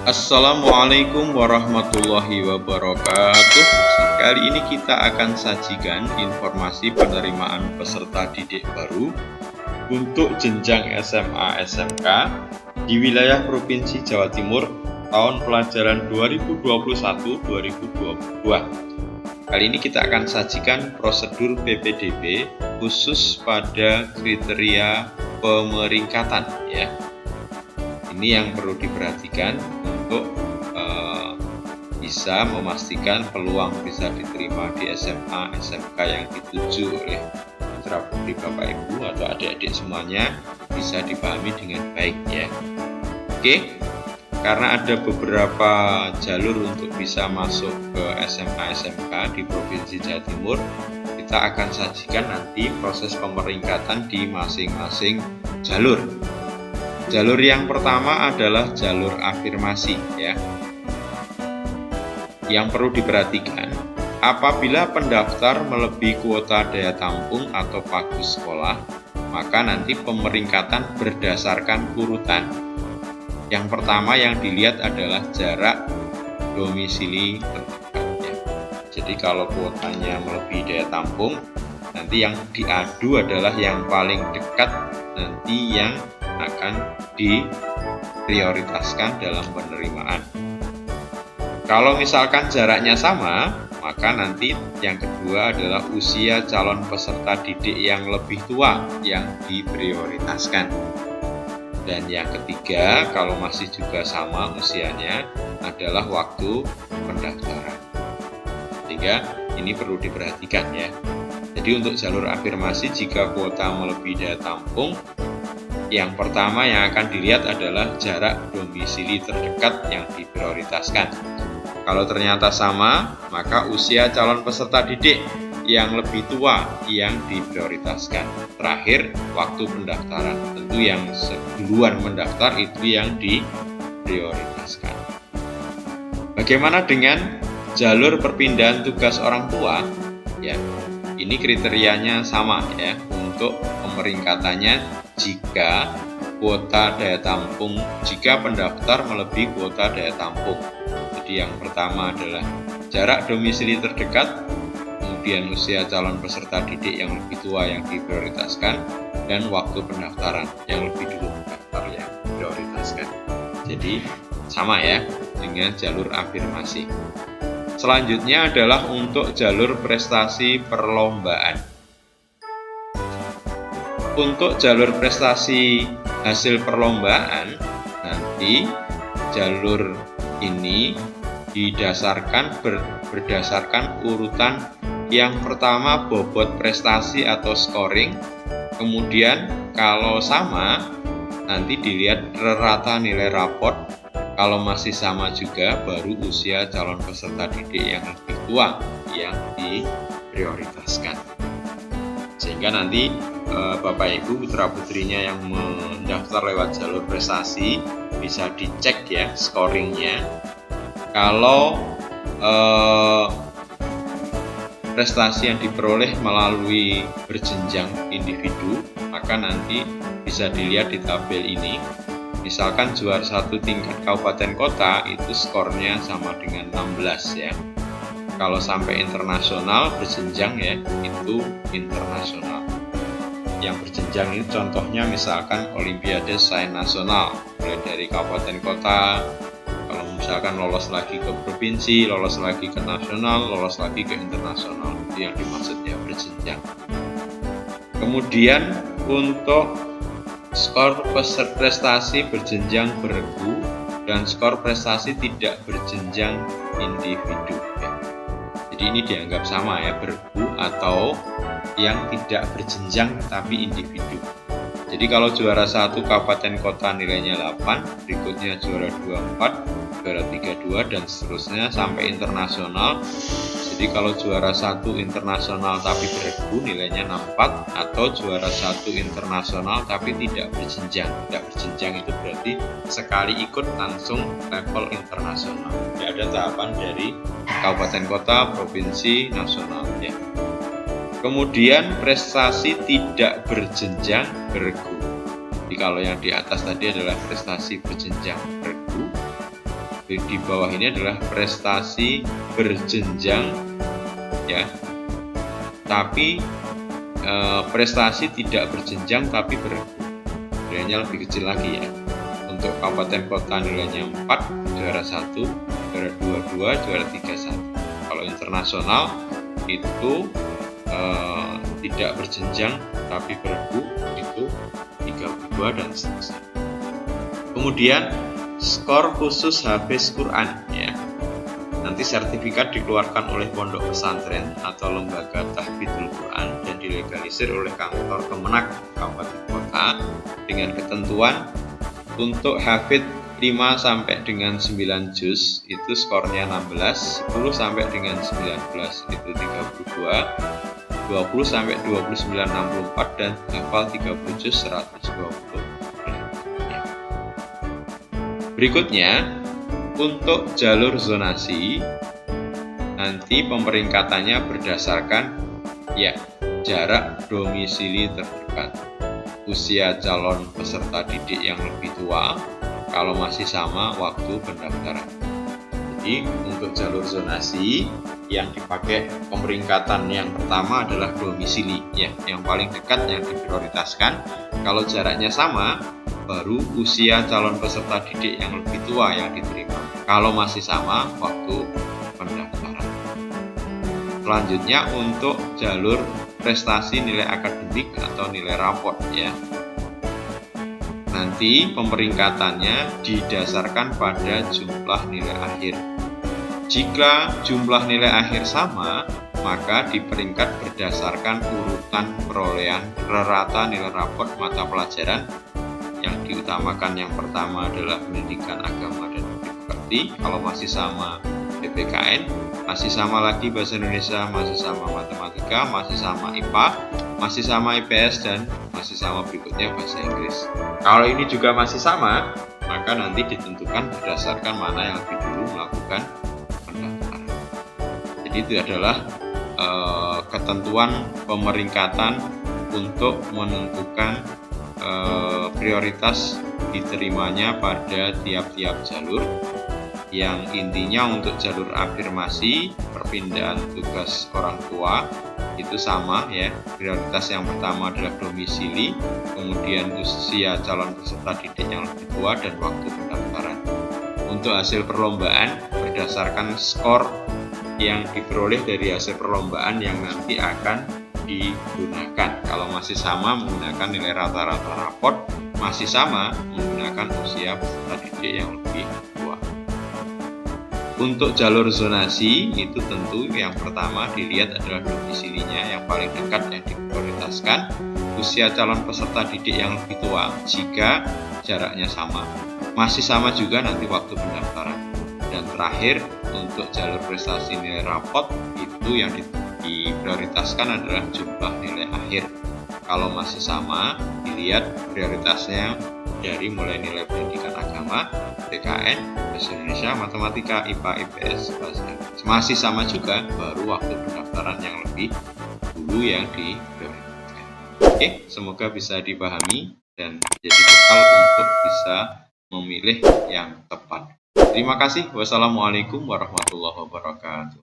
Assalamualaikum warahmatullahi wabarakatuh. Kali ini kita akan sajikan informasi penerimaan peserta didik baru untuk jenjang SMA SMK di wilayah Provinsi Jawa Timur tahun pelajaran 2021-2022. Kali ini kita akan sajikan prosedur PPDB khusus pada kriteria pemeringkatan ya. Ini yang perlu diperhatikan untuk bisa memastikan peluang bisa diterima di SMA SMK yang dituju oleh putra putri Bapak Ibu atau adik-adik semuanya bisa dipahami dengan baik ya. Oke, karena ada beberapa jalur untuk bisa masuk ke SMA SMK di Provinsi Jawa Timur, kita akan sajikan nanti proses pemeringkatan di masing-masing jalur. Jalur yang pertama adalah jalur afirmasi ya. Yang perlu diperhatikan, apabila pendaftar melebihi kuota daya tampung atau pagu sekolah, maka nanti pemeringkatan berdasarkan urutan. Yang pertama yang dilihat adalah jarak domisili terdekat ya. Jadi kalau kuotanya melebihi daya tampung, nanti yang diadu adalah yang paling dekat, nanti yang akan diprioritaskan dalam penerimaan. Kalau misalkan jaraknya sama, maka nanti yang kedua adalah usia calon peserta didik yang lebih tua yang diprioritaskan. Dan yang ketiga, kalau masih juga sama usianya, adalah waktu pendaftaran. Sehingga ini perlu diperhatikan ya. Jadi untuk jalur afirmasi, jika kuota melebihi daya tampung, yang pertama yang akan dilihat adalah jarak domisili terdekat yang diprioritaskan. Kalau ternyata sama, maka usia calon peserta didik yang lebih tua yang diprioritaskan. Terakhir, waktu pendaftaran. Tentu yang duluan mendaftar itu yang diprioritaskan. Bagaimana dengan jalur perpindahan tugas orang tua? Ya, ini kriterianya sama ya untuk pemeringkatannya jika kuota daya tampung, jika pendaftar melebihi kuota daya tampung. Jadi yang pertama adalah jarak domisili terdekat, kemudian usia calon peserta didik yang lebih tua yang diprioritaskan, dan waktu pendaftaran yang lebih dulu mendaftar yang diprioritaskan. Jadi sama ya dengan jalur afirmasi. Selanjutnya adalah untuk jalur prestasi perlombaan. Untuk jalur prestasi hasil perlombaan, nanti jalur ini didasarkan berdasarkan urutan. Yang pertama bobot prestasi atau scoring, kemudian kalau sama nanti dilihat rata nilai raport, kalau masih sama juga baru usia calon peserta didik yang lebih tua yang diprioritaskan. Sehingga nanti Bapak Ibu putra putrinya yang mendaftar lewat jalur prestasi bisa dicek ya scoringnya. Kalau prestasi yang diperoleh melalui berjenjang individu, maka nanti bisa dilihat di tabel ini. Misalkan juara 1 tingkat kabupaten kota itu skornya sama dengan 16 ya. Kalau sampai internasional berjenjang ya, itu internasional. Yang berjenjang ini contohnya misalkan Olimpiade Sains Nasional, mulai dari kabupaten kota, kalau misalkan lolos lagi ke provinsi, lolos lagi ke nasional, lolos lagi ke internasional, itu yang dimaksud ya berjenjang. Kemudian untuk skor prestasi berjenjang bergu dan skor prestasi tidak berjenjang individu ya. Jadi ini dianggap sama ya, bergu atau yang tidak berjenjang tapi individu. Jadi kalau juara 1 kabupaten kota nilainya 8, berikutnya juara 2 4, juara 3 2 dan seterusnya sampai internasional. Jadi kalau juara 1 internasional tapi bergu nilainya 64, atau juara 1 internasional tapi tidak berjenjang. Tidak berjenjang itu berarti sekali ikut langsung level internasional. Tidak ada tahapan dari kabupaten kota, provinsi, nasional ya. Kemudian prestasi tidak berjenjang bergu. Jadi kalau yang di atas tadi adalah prestasi berjenjang bergu. di bawah ini adalah prestasi berjenjang ya, tapi prestasi tidak berjenjang tapi beregu, nilainya lebih kecil lagi ya. Untuk kabupaten kota nilainya 4, juara 1, juara 2, juara 3, 1. Kalau internasional itu tidak berjenjang tapi beregu, itu 32 dan seterusnya. Kemudian skor khusus habis Quran ya. Nanti sertifikat dikeluarkan oleh pondok pesantren atau lembaga tahfidzul Quran dan dilegalisir oleh kantor Kemenak kabupaten kota dengan ketentuan untuk hafidz 5 sampai dengan 9 juz itu skornya 16, 10 sampai dengan 19 itu 32, 20 sampai 29 64 dan hafal 30 juz 120. Berikutnya untuk jalur zonasi nanti pemeringkatannya berdasarkan ya jarak domisili terdekat, usia calon peserta didik yang lebih tua kalau masih sama waktu pendaftaran. Jadi untuk jalur zonasi yang dipakai pemeringkatan yang pertama adalah domisili ya, yang paling dekat yang diprioritaskan. Kalau jaraknya sama baru usia calon peserta didik yang lebih tua yang diterima kalau masih sama waktu pendaftaran. Selanjutnya untuk jalur prestasi nilai akademik atau nilai raport ya. Nanti pemeringkatannya didasarkan pada jumlah nilai akhir. Jika jumlah nilai akhir sama, maka diperingkat berdasarkan urutan perolehan rata nilai raport mata pelajaran yang diutamakan. Yang pertama adalah pendidikan agama dan budi pekerti, kalau masih sama PPKN, masih sama lagi bahasa Indonesia, masih sama matematika, masih sama IPA, masih sama IPS, dan masih sama berikutnya bahasa Inggris. Kalau ini juga masih sama, maka nanti ditentukan berdasarkan mana yang lebih dulu melakukan pendaftaran. Jadi itu adalah ketentuan pemeringkatan untuk menentukan prioritas diterimanya pada tiap-tiap jalur, yang intinya untuk jalur afirmasi perpindahan tugas orang tua itu sama ya. Prioritas yang pertama adalah domisili, kemudian usia calon peserta didik yang lebih tua dan waktu pendaftaran. Untuk hasil perlombaan berdasarkan skor yang diperoleh dari hasil perlombaan yang nanti akan digunakan. Kalau masih sama menggunakan nilai rata-rata raport, masih sama menggunakan usia peserta didik yang lebih tua. Untuk jalur zonasi itu tentu yang pertama dilihat adalah domisilinya, yang paling dekat yang diprioritaskan, usia calon peserta didik yang lebih tua jika jaraknya sama, masih sama juga nanti waktu pendaftaran. Dan terakhir untuk jalur prestasi nilai raport itu yang diprioritaskan adalah jumlah nilai akhir. Kalau masih sama dilihat prioritasnya dari mulai nilai pendidikan agama, PKN, bahasa Indonesia, matematika, IPA, IPS, bahasa Inggris. Masih sama juga baru waktu pendaftaran yang lebih dulu yang diprioritaskan. Oke, semoga bisa dipahami dan jadi bekal untuk bisa memilih yang tepat. Terima kasih. Wassalamualaikum warahmatullahi wabarakatuh.